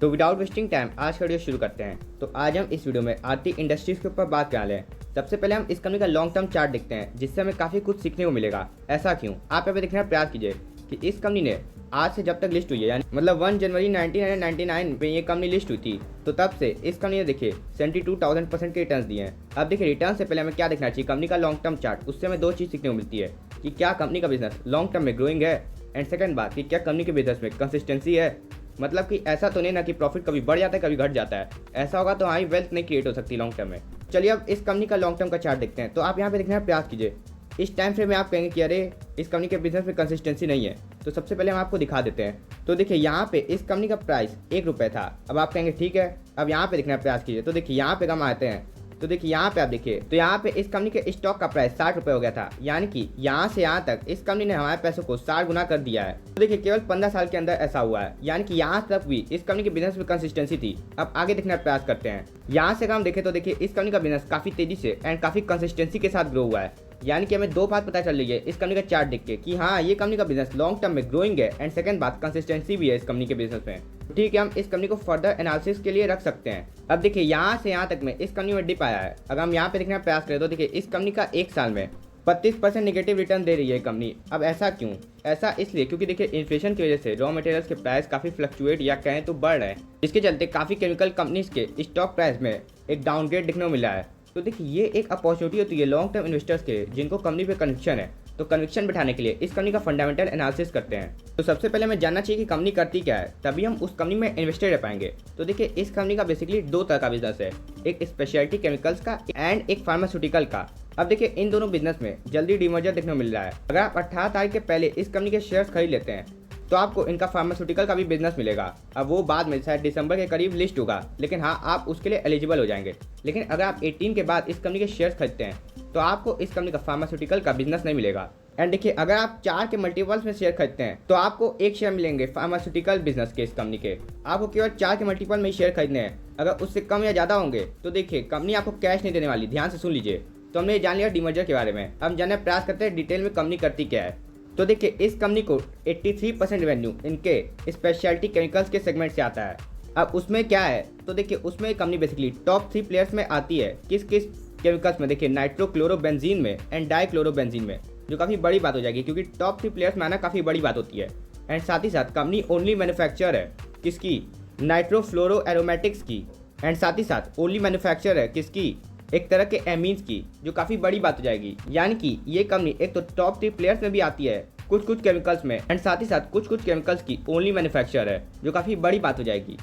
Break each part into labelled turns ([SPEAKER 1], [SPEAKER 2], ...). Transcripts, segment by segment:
[SPEAKER 1] तो without wasting time आज का वीडियो शुरू करते हैं। तो आज हम इस वीडियो में आरती इंडस्ट्रीज के ऊपर बात करने वाले हैं। सबसे पहले हम इस कंपनी का लॉन्ग टर्म चार्ट देखते हैं, जिससे हमें काफ़ी कुछ सीखने को मिलेगा। ऐसा क्यों, आप यहाँ पे देखने का प्रयास कीजिए कि इस कंपनी ने आज से जब तक लिस्ट हुई है, यानी मतलब 1 जनवरी 1999 में ये कंपनी लिस्ट हुई थी, तो तब से इस कंपनी ने देखिए 72,000% के रिटर्न दिए हैं। अब देखिए रिटर्न से पहले हमें क्या देखना चाहिए, कंपनी का लॉन्ग टर्म चार्ट। उससे हमें दो चीज़ सीखने को मिलती है कि क्या कंपनी का बिजनेस लॉन्ग टर्म में ग्रोइंग है, एंड सेकंड बात कि क्या कंपनी के बिजनेस में कंसिस्टेंसी है। मतलब कि ऐसा तो नहीं ना कि प्रॉफिट कभी बढ़ जाता है कभी घट जाता है। ऐसा होगा तो हमारी वेल्थ नहीं क्रिएट हो सकती लॉन्ग टर्म में। चलिए अब इस कंपनी का लॉन्ग टर्म का चार्ट देखते हैं। तो आप यहाँ पे देखने का प्रयास कीजिए। इस टाइम फ्रेम में आप कहेंगे कि अरे इस कंपनी के बिजनेस में कंसिस्टेंसी नहीं है, तो सबसे पहले हम आपको दिखा देते हैं। तो देखिए यहाँ पे इस कंपनी का प्राइस ₹1 था। अब आप कहेंगे ठीक है, अब यहाँ पे देखने का प्रयास कीजिए। तो देखिए यहाँ पे हम आते हैं, तो देखिए यहाँ पे आप देखिए, तो यहाँ पे इस कंपनी के स्टॉक का प्राइस ₹60 हो गया था। यानी कि यहाँ से यहाँ तक इस कंपनी ने हमारे पैसों को 60 गुना कर दिया है। तो देखिए केवल 15 साल के अंदर ऐसा हुआ है। यानी कि यहाँ तक भी इस कंपनी के बिजनेस में कंसिस्टेंसी थी। अब आगे देखने का प्रयास करते हैं। यहाँ से अगर हम देखें तो देखिए इस कंपनी का बिजनेस काफी तेजी से एंड काफी कंसिस्टेंसी के साथ ग्रो हुआ है। यानी कि हमें दो बात पता चल रही है इस कंपनी का चार्ट देख के कि हाँ ये कंपनी का बिजनेस लॉन्ग टर्म में ग्रोइंग है, एंड सेकंड बात कंसिस्टेंसी भी है इस कंपनी के बिजनेस में। ठीक है, हम इस कंपनी को फर्दर एनालिसिस के लिए रख सकते हैं। अब देखिए यहाँ से यहाँ तक में इस कंपनी में डिप आया है। अगर हम यहाँ पे देखने का प्रयास करें तो देखिए इस कंपनी का एक साल में 32% नेगेटिव रिटर्न दे रही है कंपनी। अब ऐसा क्यों, ऐसा इसलिए क्योंकि देखिए इन्फ्लेशन की वजह से रॉ मटेरियल्स के प्राइस काफ़ी फ्लक्चुएट या कहें तो बढ़ रहे हैं, जिसके चलते काफ़ी केमिकल कंपनीज के स्टॉक प्राइस में एक डाउनग्रेड दिखने को मिला है। तो देखिए ये एक अपॉर्चुनिटी होती है लॉन्ग टर्म इन्वेस्टर्स के जिनको कंपनी पे कन्विक्शन है। तो कन्विक्शन बिठाने के लिए इस कंपनी का फंडामेंटल एनालिसिस करते हैं। तो सबसे पहले हमें जानना चाहिए कि कंपनी करती क्या है, तभी हम उस कंपनी में इन्वेस्टेड रह पाएंगे। तो देखिए इस कंपनी का बेसिकली दो तरह का बिजनेस है, एक स्पेशलिटी केमिकल्स का एंड एक फार्मास्यूटिकल का। अब देखिए इन दोनों बिजनेस में जल्दी डीमर्जर देखने को मिल रहा है। अगर आप 18 तारीख के पहले इस कंपनी के शेयर्स खरीद लेते हैं तो आपको इनका फार्मास्यूटिकल का भी बिजनेस मिलेगा। अब वो बाद में शायद दिसंबर के करीब लिस्ट होगा, लेकिन हाँ आप उसके लिए एलिजिबल हो जाएंगे। लेकिन अगर आप 18 के बाद इस कंपनी के शेयर्स खरीदते हैं तो आपको इस कंपनी का फार्मास्यूटिकल का बिजनेस नहीं मिलेगा। एंड देखिए अगर आप 4 के मल्टीपल्स में शेयर खरीदते हैं तो आपको एक शेयर मिलेंगे फार्मास्यूटिकल बिजनेस के। इस कंपनी के आपको केवल 4 के मल्टीपल में ही शेयर खरीदने हैं। अगर उससे कम या ज़्यादा होंगे तो देखिए कंपनी आपको कैश नहीं देने वाली। ध्यान से सुन लीजिए। तो हमने जान लिया डीमर्जर के बारे में। अब जानने का प्रयास करते हैं डिटेल में कंपनी करती क्या है। तो देखिए इस कंपनी को 83% रेवेन्यू इनके स्पेशलिटी केमिकल्स के सेगमेंट से आता है। अब उसमें क्या है, तो देखिए उसमें कंपनी बेसिकली टॉप 3 प्लेयर्स में आती है। किस किस केमिकल्स में, देखिए नाइट्रोक्लोरोबेंजीन में एंड डाइक्लोरोबेंजीन में, जो काफ़ी बड़ी बात हो जाएगी क्योंकि टॉप 3 प्लेयर्स में आना काफ़ी बड़ी बात होती है। एंड साथ ही साथ कंपनी ओनली मैन्युफैक्चर है किसकी, नाइट्रोफ्लोरो एरोमेटिक्स की। एंड साथ ही साथ ओनली मैन्युफैक्चर है किसकी, एक तरह के एमीन्स की, जो काफ़ी बड़ी बात हो जाएगी। यानी कि ये कंपनी एक तो टॉप 3 प्लेयर्स में भी आती है कुछ कुछ केमिकल्स में, एंड साथ ही साथ कुछ कुछ केमिकल्स की ओनली मैन्युफैक्चर है, जो काफ़ी बड़ी बात हो जाएगी।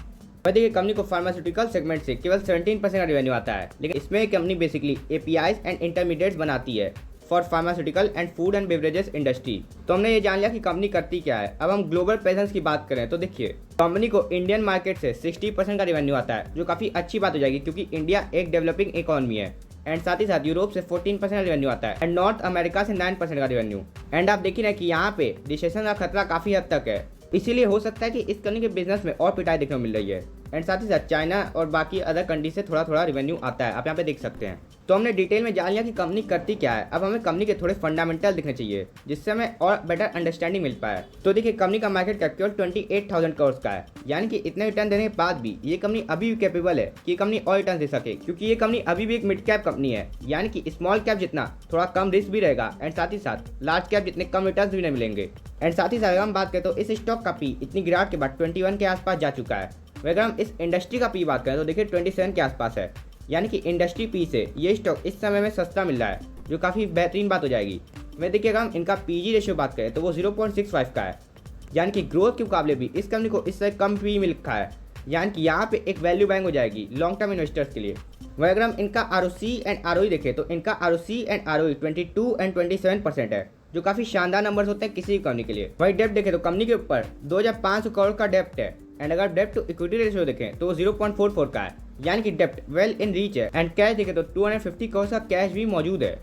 [SPEAKER 1] वह देखिए कंपनी को फार्मास्यूटिकल सेगमेंट से केवल 17% का रेवेन्यू आता है, लेकिन इसमें company basically APIs and intermediates बनाती है for pharmaceutical and food and beverages industry. तो हमने ये जान लिया कि कंपनी करती क्या है। अब हम ग्लोबल प्रेजेंस की बात करें तो देखिए कंपनी को इंडियन मार्केट से 60% का रेवेन्यू आता है, जो काफ़ी अच्छी बात हो जाएगी क्योंकि इंडिया एक डेवलपिंग इकोनॉमी है। एंड साथ ही साथ यूरोप से 14% का रेवेन्यू आता है, एंड नॉर्थ अमेरिका से 9% का रेवेन्यू। एंड आप देखिए ना कि यहाँ पे रिसेशन का खतरा काफ़ी हद तक है, इसीलिए हो सकता है कि इस कंपनी के बिजनेस में और पिटाई देखने को मिल रही है। एंड साथ ही साथ चाइना और बाकी अदर कंट्री से थोड़ा थोड़ा रेवेन्यू आता है, आप यहाँ पे देख सकते हैं। तो हमने डिटेल में जान लिया कि कंपनी करती क्या है। अब हमें कंपनी के थोड़े फंडामेंटल दिखने चाहिए, जिससे हमें और बेटर अंडरस्टैंडिंग मिल पाए। तो देखिए कंपनी का मार्केट कैप केवल 28,000 करोड़ का है। यानी कि इतने रिटर्न देने के बाद भी ये कंपनी अभी भी कैपेबल है कि कंपनी और रिटर्न दे सके, क्योंकि ये कंपनी अभी भी एक मिड कैप कंपनी है। यानी कि स्मॉल कैप जितना थोड़ा कम रिस्क भी रहेगा, एंड साथ ही साथ लार्ज कैप जितने कम रिटर्न भी नहीं मिलेंगे। एंड साथ ही साथ अगर हम बात करें तो इस स्टॉक का पी इतनी गिरावट के बाद 21 के आसपास जा चुका है। अगर हम इस इंडस्ट्री का पी बात करें तो देखिए 27 के आसपास है। यानी कि इंडस्ट्री पी से ये स्टॉक इस समय में सस्ता मिल रहा है, जो काफ़ी बेहतरीन बात हो जाएगी। मैं देखिएगा हम इनका पीजी रेशियो बात करें तो वो 0.65 का है। यानी कि ग्रोथ के मुकाबले भी इस कंपनी को इससे कम पी मिल रखा है। यानी कि यहाँ पे एक वैल्यू बैंक हो जाएगी लॉन्ग टर्म इन्वेस्टर्स के लिए। वह अगर हम इनका आरओसी एंड आरओई देखें तो इनका आरओसी एंड आरओई 22 एंड 27% है, जो काफ़ी शानदार नंबर्स होते हैं किसी कंपनी के लिए। वही डेप्ट देखें तो कंपनी के ऊपर 2,500 करोड़ का डेप्ट है। एंड अगर डेप्ट टू इक्विटी रेशियो देखें तो वो 0.44 का है। यानी कि डेप्ट वेल इन रीच है। एंड कैश देखें तो 250 करोड़ का कैश भी मौजूद है।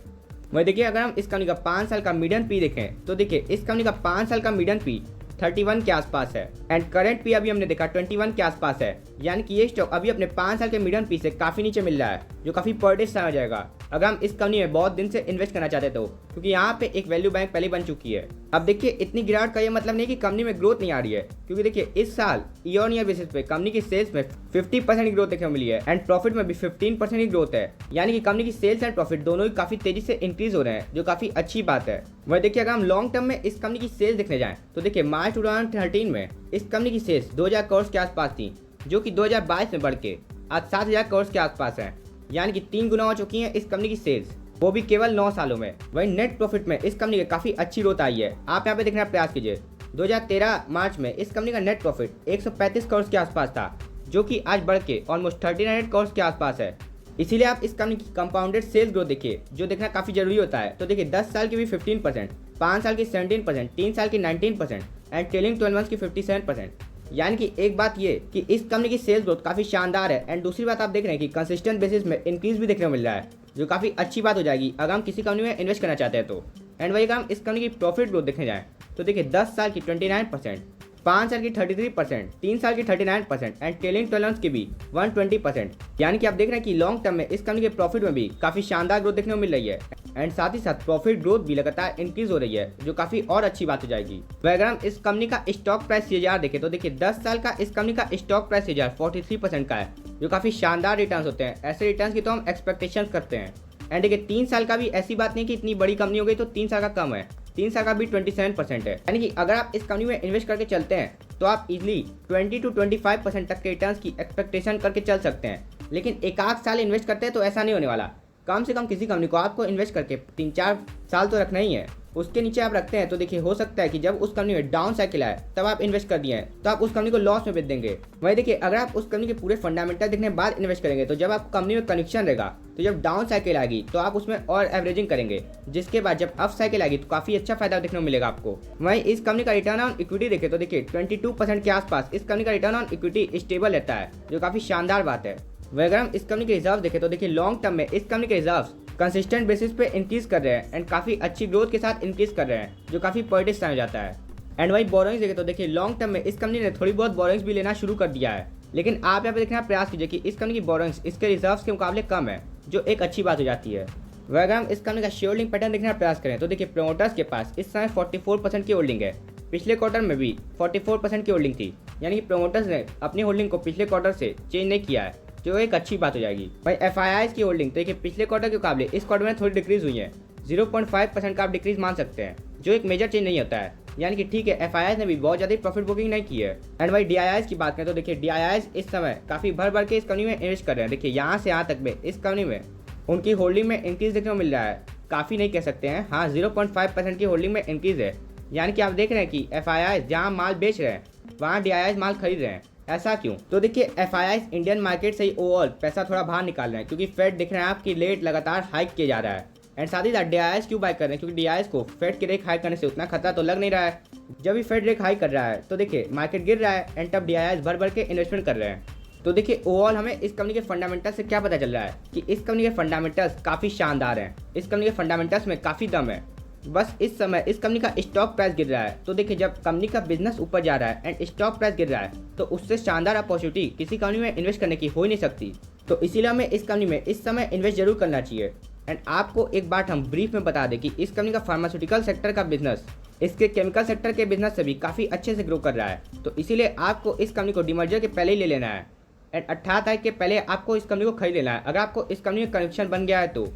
[SPEAKER 1] वही देखिए अगर हम इस कंपनी का 5 साल का मीडियन पी देखें तो देखिए इस कंपनी का 5 साल का मीडियन पी 31 के आसपास है, एंड करंट पी अभी हमने देखा 21 के आसपास है। यानी कि ये स्टॉक अभी अपने 5 साल के मीडियन पी से काफ़ी नीचे मिल रहा है। जो काफ़ी पर डे समय जाएगा अगर हम इस कंपनी में बहुत दिन से इन्वेस्ट करना चाहते तो, क्योंकि यहाँ पे एक वैल्यू बैंक पहले बन चुकी है। अब देखिए इतनी गिरावट का ये मतलब नहीं कि कंपनी में ग्रोथ नहीं आ रही है, क्योंकि देखिए इस साल ईयर ऑन ईयर बेसिस पे कंपनी की सेल्स में 50% की ग्रोथ देखने को मिली है एंड प्रॉफिट में भी 15% की ग्रोथ है। यानी कि कंपनी की सेल्स एंड प्रॉफिट दोनों ही काफी तेजी से इंक्रीज हो रहे हैं, जो काफी अच्छी बात है। वही देखिए अगर हम लॉन्ग टर्म में इस कंपनी की सेल्स देखने जाएं तो देखिए मार्च 2013 में इस कंपनी की सेल्स 2000 करोड़ के आसपास थी, जो कि 2022 में बढ़ के आज 7000 करोड़ के आसपास है। यानी कि 3 गुना हो चुकी है इस कंपनी की सेल्स, वो भी केवल 9 सालों में। वहीं नेट प्रॉफिट में इस कंपनी की काफी अच्छी ग्रोथ आई है। आप यहाँ पे देखने का प्रयास कीजिए, 2013 मार्च में इस कंपनी का नेट प्रॉफिट 135 करोड़ के आसपास था, जो कि आज बढ़ के ऑलमोस्ट 39 करोड़ के आसपास है। इसीलिए आप इस कंपनी की कंपाउंडेड सेल्स ग्रोथ देखिए, जो देखना काफी जरूरी होता है। तो देखिए 10 साल की भी 15%, 5 साल की 17%, 3 साल की 19% एंड ट्रेलिंग 12 मंथ्स की 57%। यानी कि एक बात ये कि इस कंपनी की सेल्स ग्रोथ काफी शानदार है एंड दूसरी बात आप देख रहे हैं कि कंसिस्टेंट बेसिस में इंक्रीज भी देखने को मिल रहा है, जो काफी अच्छी बात हो जाएगी अगर हम किसी कंपनी में इन्वेस्ट करना चाहते हैं तो। एंड वही अगर हम इस कंपनी की प्रॉफिट ग्रोथ देखने जाएं तो देखिए 10 साल की 29%, 5 साल की 33%, 3 साल की 39% एंड ट्रेलिंग 12 मंथ्स की भी 120%। यानी कि आप देख रहे हैं कि लॉन्ग टर्म में इस कंपनी के प्रॉफिट में भी काफी शानदार ग्रोथ देखने को मिल रही है एंड साथ ही साथ प्रॉफिट ग्रोथ भी लगातार इंक्रीज हो रही है, जो काफी और अच्छी बात हो जाएगी। वह अगर हम इस कंपनी का स्टॉक प्राइस सीएजीआर देखें तो देखिए 10 साल का इस कंपनी का स्टॉक प्राइस सीएजीआर 43% का है, जो काफी शानदार रिटर्न्स होते हैं। ऐसे रिटर्न्स की तो हम एक्सपेक्टेशन करते हैं। एंड देखिए 3 साल का भी ऐसी बात नहीं कि इतनी बड़ी कंपनी हो गई तो 3 साल का कम है, 3 साल का भी 27% है। यानी कि अगर आप इस कंपनी में इन्वेस्ट करके चलते हैं तो आप इजीली 20 to 25% तक के रिटर्न्स की एक्सपेक्टेशन करके चल सकते हैं। लेकिन एक आध साल इन्वेस्ट करते हैं तो ऐसा नहीं होने वाला। कम से कम किसी कंपनी को आपको इन्वेस्ट करके 3-4 साल तो रखना ही है। उसके नीचे आप रखते हैं तो देखिए हो सकता है कि जब उस कंपनी में डाउन साइकिल आए तब आप इन्वेस्ट कर दिए हैं तो आप उस कंपनी को लॉस में बेच देंगे। वही देखिए अगर आप उस कंपनी के पूरे फंडामेंटल देखने के बाद इन्वेस्ट करेंगे तो जब आप कंपनी में कनेक्शन रहेगा तो जब डाउन साइकिल आएगी तो आप उसमें और एवरेजिंग करेंगे, जिसके बाद जब अप साइकिल आएगी तो काफी अच्छा फायदा देखने को मिलेगा आपको। वहीं इस कंपनी का रिटर्न ऑन इक्विटी देखे तो देखिए 22% के आसपास इस कंपनी का रिटर्न ऑन इक्विटी स्टेबल रहता है, जो काफी शानदार बात है। वह अगर हम इस कंपनी के रिजर्व देखें तो देखिए लॉन्ग टर्म में इस कंपनी के रिजर्व कंसिस्टेंट बेसिस पे इंक्रीज कर रहे हैं एंड काफी अच्छी ग्रोथ के साथ इंक्रीज कर रहे हैं, जो काफी पर डे समय जाता है। एंड वही बोरोइंग्स देखें तो देखिए लॉन्ग टर्म में इस कंपनी ने थोड़ी बहुत बोरोइंग्स भी लेना शुरू कर दिया है, लेकिन आप यहाँ पे देखने का प्रयास कीजिए कि इस कंपनी की बोरोइंग्स इसके रिजर्व्स के मुकाबले कम है, जो एक अच्छी बात हो जाती है। वह अगर हम इस कंपनी का शेयर होल्डिंग पैटर्न देखने का प्रयास करें तो देखिए प्रमोटर्स के पास इस समय 44% की होल्डिंग है। पिछले क्वार्टर में भी 44% की होल्डिंग थी, यानी कि प्रमोटर्स ने अपनी होल्डिंग को पिछले क्वार्टर से चेंज नहीं किया है, जो एक अच्छी बात हो जाएगी। भाई एफआईआईज की होल्डिंग देखिए पिछले क्वार्टर के मुकाबले इस क्वार्टर में थोड़ी डिक्रीज हुई है, 0.5% का आप डिक्रीज मान सकते हैं, जो एक मेजर चेंज नहीं होता है। यानी कि ठीक है एफआईआईज ने भी बहुत ज़्यादा प्रॉफिट बुकिंग नहीं की है। एंड भाई डीआईआईज की बात करें तो देखिए डीआईआईज इस समय काफ़ी भर भर के इस कंपनी में इन्वेस्ट कर रहे हैं। देखिए यहाँ से यहाँ तक में इस कंपनी में उनकी होल्डिंग में इंक्रीज देखने को मिल रहा है, काफ़ी नहीं कह सकते हैं, हाँ 0.5% की होल्डिंग में इंक्रीज है। यानी कि आप देख रहे हैं कि एफआईआईज जहाँ माल बेच रहे हैं वहाँ डीआईआईज माल खरीद रहे हैं। ऐसा क्यों? तो देखिए एफआईआईज इंडियन मार्केट से ही ओवरऑल पैसा थोड़ा बाहर निकाल रहे हैं, क्योंकि फेड दिख रहे हैं आपकी रेट लगातार हाइक किया जा रहा है। एंड साथ ही साथ डीआईआईज क्यों बाय कर रहे हैं? क्योंकि डीआईआईज को फेड के रेट हाइक करने से उतना खतरा तो लग नहीं रहा है। जब भी फेड रेट हाइक कर रहा है तो देखिए मार्केट गिर रहा है एंड तब डीआईआईज भर भर के इन्वेस्टमेंट कर रहे हैं। तो देखिए ओवरऑल हमें इस कंपनी के फंडामेंटल्स से क्या पता चल रहा है कि इस कंपनी के फंडामेंटल्स काफ़ी शानदार हैं, इस कंपनी के फंडामेंटल्स में काफ़ी दम है। बस इस समय इस कंपनी का स्टॉक प्राइस गिर रहा है, तो देखिए जब कंपनी का बिजनेस ऊपर जा रहा है एंड स्टॉक प्राइस गिर रहा है तो उससे शानदार अपॉर्चुनिटी किसी कंपनी में इन्वेस्ट करने की हो ही नहीं सकती। तो इसीलिए हमें इस कंपनी में इस समय इन्वेस्ट जरूर करना चाहिए। एंड आपको एक बात हम ब्रीफ में बता दें कि इस कंपनी का फार्मास्यूटिकल सेक्टर का बिजनेस इसके केमिकल सेक्टर के बिजनेस से भी काफ़ी अच्छे से ग्रो कर रहा है। तो इसीलिए आपको इस कंपनी को डीमर्जर के पहले ही ले लेना है एंड 18 तारीख के पहले आपको इस कंपनी को खरीद लेना है, अगर आपको इस कंपनी में कनेक्शन बन गया है तो।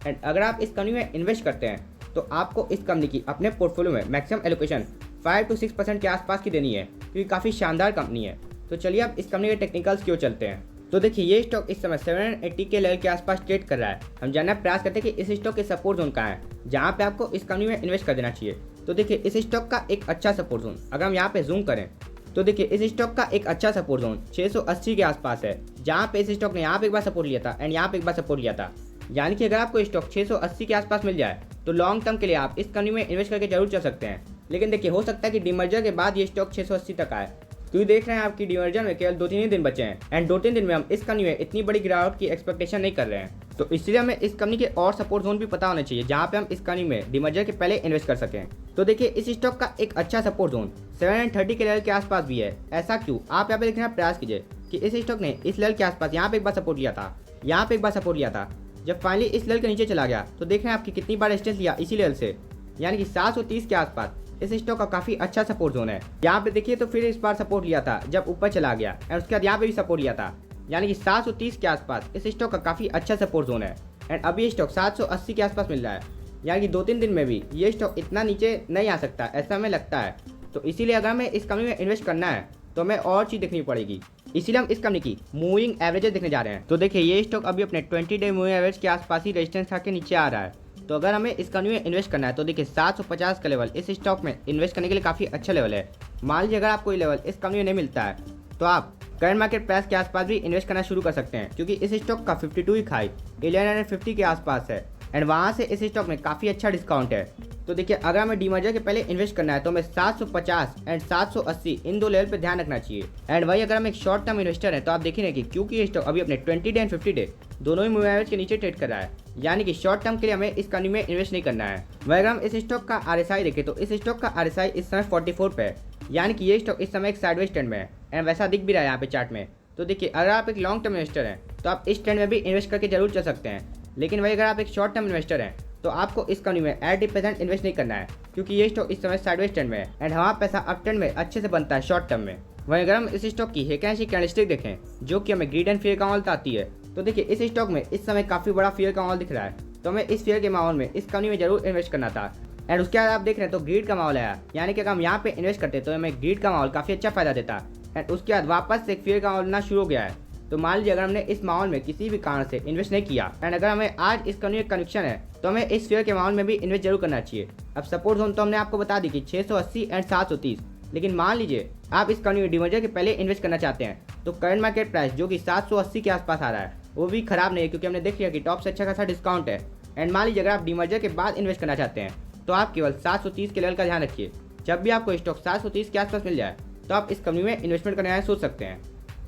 [SPEAKER 1] एंड अगर आप इस कंपनी में इन्वेस्ट करते हैं तो आपको इस कंपनी की अपने पोर्टफोलियो में मैक्सिमम एलोकेशन 5 to 6% के आसपास की देनी है, क्योंकि काफ़ी शानदार कंपनी है। तो चलिए अब इस कंपनी के टेक्निकल्स की ओर चलते हैं। तो देखिए ये स्टॉक इस समय 780 के लेवल के आसपास ट्रेड कर रहा है। हम जानना प्रयास करते हैं कि इस स्टॉक के सपोर्ट जोन कहाँ है जहाँ पे आपको इस कंपनी में इन्वेस्ट कर देना चाहिए। तो देखिए इस स्टॉक का एक अच्छा सपोर्ट जोन अगर हम यहाँ पे जूम करें तो देखिए इस स्टॉक का एक अच्छा सपोर्ट जोन 680 के आसपास है, जहाँ पे इस स्टॉक ने यहाँ पे एक बार सपोर्ट लिया था एंड यहाँ पे एक बार सपोर्ट लिया था। यानी कि अगर आपको स्टॉक 680 के आसपास मिल जाए तो लॉन्ग टर्म के लिए आप इस कंपनी में इन्वेस्ट करके जरूर चल सकते हैं। लेकिन देखिए हो सकता है कि डीमर्जर के बाद ये स्टॉक 680 तक आए, क्योंकि देख रहे हैं आपकी डीमर्जर में केवल 2-3 दिन बचे हैं एंड 2-3 दिन में हम इस कंपनी में इतनी बड़ी गिरावट की एक्सपेक्टेशन नहीं कर रहे हैं। तो इसलिए हमें इस कंपनी के और सपोर्ट जोन भी पता होने चाहिए जहाँ पे हम इस कंपनी में डीमर्जर के पहले इन्वेस्ट कर सकें। तो देखिए इस स्टॉक का एक अच्छा सपोर्ट जोन 730 के लेवल के आसपास भी है। ऐसा क्यों? आप यहाँ पे देखने का प्रयास कीजिए कि इस स्टॉक ने इस लेवल के आसपास यहाँ पे एक बार सपोर्ट लिया था यहाँ पे एक बार सपोर्ट लिया था। जब फाइनली इस लेवल के नीचे चला गया तो देख रहे हैं आपकी कितनी बार रेजिस्टेंस लिया इसी लेवल से, यानी कि 730 के आसपास इस स्टॉक का काफी अच्छा सपोर्ट जोन है। यहाँ पे देखिए तो फिर इस बार सपोर्ट लिया था जब ऊपर चला गया, एंड उसके बाद यहाँ पे भी सपोर्ट लिया था, यानी कि 730 के आसपास इस स्टॉक का काफी अच्छा सपोर्ट जोन है। एंड अभी ये स्टॉक 780 के आसपास मिल रहा है, यानी कि 2-3 दिन में भी ये स्टॉक इतना नीचे नहीं आ सकता, ऐसा हमें लगता है। तो इसीलिए अगर हमें इस कंपनी में इन्वेस्ट करना है तो हमें और चीज़ देखनी पड़ेगी, इसीलिए हम इस कंपनी की मूविंग एवरेजेस देखने जा रहे हैं। तो देखिए ये स्टॉक अभी अपने 20 डे मूविंग एवरेज के आसपास ही रेजिस्टेंस खा के नीचे आ रहा है। तो अगर हमें इस कंपनी में इन्वेस्ट करना है तो देखिए 750 का लेवल इस स्टॉक में इन्वेस्ट करने के लिए काफ़ी अच्छा लेवल है। मान लीजिए अगर आपको ये लेवल इस कंपनी में नहीं मिलता है तो आप करंट मार्केट प्राइस के आसपास भी इन्वेस्ट करना शुरू कर सकते हैं, क्योंकि इस स्टॉक का 52 वीक हाई 1150 के आसपास है, एंड वहाँ से इस स्टॉक में काफ़ी अच्छा डिस्काउंट है। तो देखिए अगर हमें डीमर्जर के पहले इन्वेस्ट करना है तो हमें 750 एंड 780 इन दो लेवल पे ध्यान रखना चाहिए। एंड वही अगर हम एक शॉर्ट टर्म इन्वेस्टर है तो आप देखिए कि क्योंकि ये स्टॉक अभी अपने 20 डे एंड 50 डे दोनों ही मूविंग एवरेज के नीचे ट्रेड कर रहा है, यानी कि शॉर्ट टर्म के लिए हमें इस कंपनी में इन्वेस्ट नहीं करना है। वही अगर हम इस स्टॉक का RSI देखें तो इस स्टॉक का RSI इस समय 44 पे है, यानी कि ये स्टॉक इस समय एक साइडवेज ट्रेंड में है, एंड वैसा दिख भी रहा है यहाँ पे चार्ट में। तो देखिए अगर आप एक लॉन्ग टर्म इन्वेस्टर हैं तो आप इस ट्रेंड में भी इन्वेस्ट करके जरूर चल सकते हैं, लेकिन वही अगर आप एक शॉर्ट टर्म इन्वेस्टर हैं तो आपको इस कंपनी में एट रिप्रेजेंट इन्वेस्ट नहीं करना है, क्योंकि ये स्टॉक इस समय साइडवेज ट्रेंड में है, एंड हमारा पैसा अप ट्रेंड में अच्छे से बनता है शॉर्ट टर्म में। वहीं अगर हम इस स्टॉक की हेकेंशी कैंडलस्टिक देखें जो कि हमें ग्रीड एंड फियर का माहौल बताती है, तो देखिए इस स्टॉक में इस समय काफ़ी बड़ा फियर का माहौल दिख रहा है, तो हमें इस फियर के माहौल में इस कंपनी में जरूर इन्वेस्ट करना था। एंड उसके बाद आप देख रहे हैं तो ग्रीड का माहौल आया, यानी कि अगर हम यहाँ पे इन्वेस्ट करते तो हमें ग्रीड का माहौल काफ़ी अच्छा फायदा देता, एंड उसके बाद वापस से एक फियर का माहौल ना शुरू हो गया है। तो मान लीजिए अगर हमने इस माहौल में किसी भी कारण से इन्वेस्ट नहीं किया, एंड अगर हमें आज इस कंपनी में कन्विक्शन है तो हमें इस शेयर के माहौल में भी इन्वेस्ट जरूर करना चाहिए। अब सपोर्ट जोन तो हमने आपको बता दी कि 680 एंड 730, लेकिन मान लीजिए आप इस कंपनी में डीमर्जर के पहले इन्वेस्ट करना चाहते हैं तो करंट मार्केट प्राइस जो कि 780 के आसपास आ रहा है वो भी खराब नहीं है, क्योंकि हमने देख लिया कि टॉप से अच्छा खासा डिस्काउंट है। एंड मान लीजिए अगर आप डीमर्जर के बाद इन्वेस्ट करना चाहते हैं तो आप केवल 730 के लेवल का ध्यान रखिए। जब भी आपको स्टॉक 730 के आसपास मिल जाए तो आप इस कंपनी में इन्वेस्टमेंट करने का सोच सकते हैं।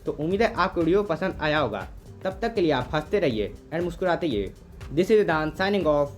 [SPEAKER 1] तो उम्मीद है आपको वीडियो पसंद आया होगा। तब तक के लिए आप हंसते रहिए एंड मुस्कुराते रहिए। दिस इज दान साइनिंग ऑफ।